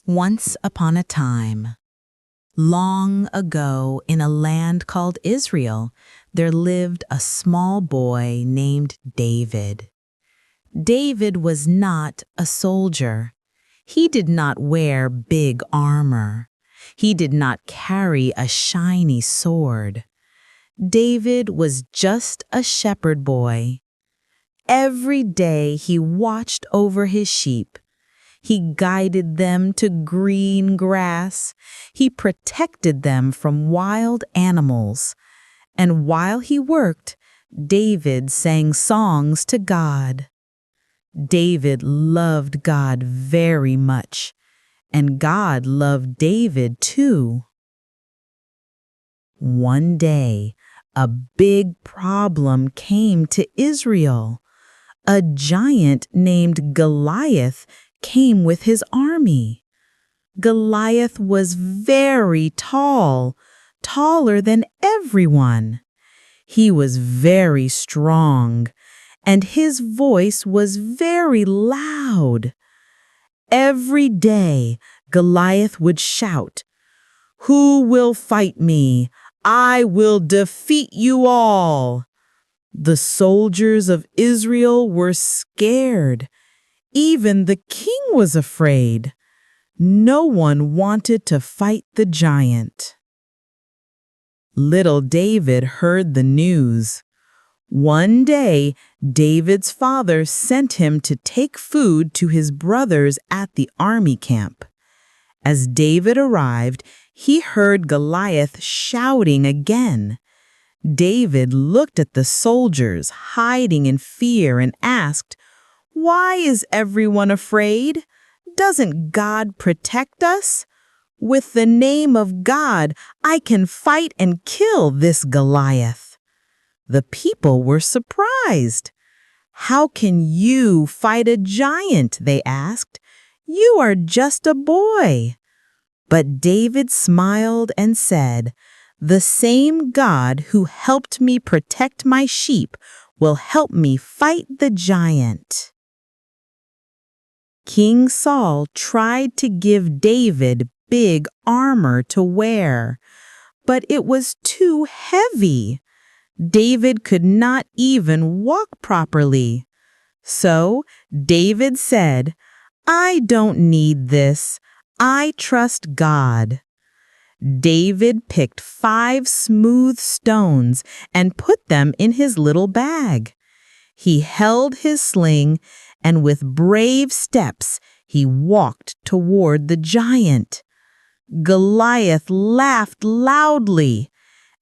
Once upon a time, long ago in a land called Israel, there lived a small boy named David. David was not a soldier. He did not wear big armor. He did not carry a shiny sword. David was just a shepherd boy. Every day he watched over his sheep. He guided them to green grass. He protected them from wild animals. And while he worked, David sang songs to God. David loved God very much, and God loved David too. One day, a big problem came to Israel. A giant named Goliath came with his army. Goliath was very tall, taller than everyone. He was very strong, and his voice was very loud. Every day, Goliath would shout, "Who will fight me? I will defeat you all." The soldiers of Israel were scared. Even the king was afraid. No one wanted to fight the giant. Little David heard the news. One day, David's father sent him to take food to his brothers at the army camp. As David arrived, he heard Goliath shouting again. David looked at the soldiers hiding in fear and asked, "Why is everyone afraid? Doesn't God protect us? With the name of God, I can fight and kill this Goliath." The people were surprised. "How can you fight a giant?" they asked. "You are just a boy." But David smiled and said, "The same God who helped me protect my sheep will help me fight the giant." King Saul tried to give David big armor to wear, but it was too heavy. David could not even walk properly. So David said, "I don't need this. I trust God." David picked 5 smooth stones and put them in his little bag. He held his sling, and with brave steps, he walked toward the giant. Goliath laughed loudly.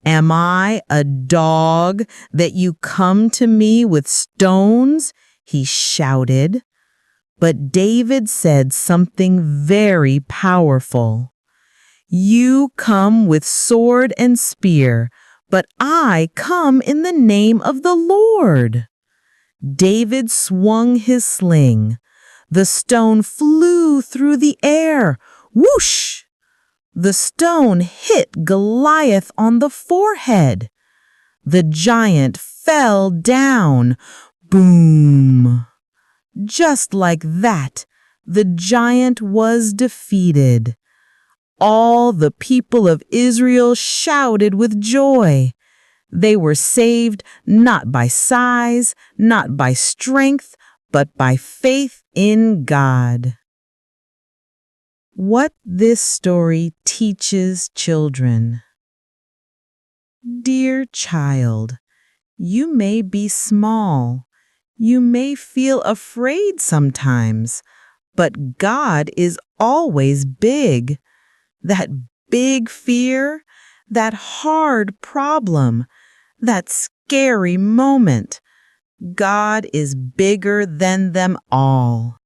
"Am I a dog that you come to me with stones?" he shouted. But David said something very powerful. "You come with sword and spear, but I come in the name of the Lord." David swung his sling. The stone flew through the air. Whoosh! The stone hit Goliath on the forehead. The giant fell down. Boom! Just like that, the giant was defeated. All the people of Israel shouted with joy. They were saved not by size, not by strength, but by faith in God. What this story teaches children. Dear child, you may be small. You may feel afraid sometimes, but God is always big. That big fear, that hard problem, that scary moment, God is bigger than them all.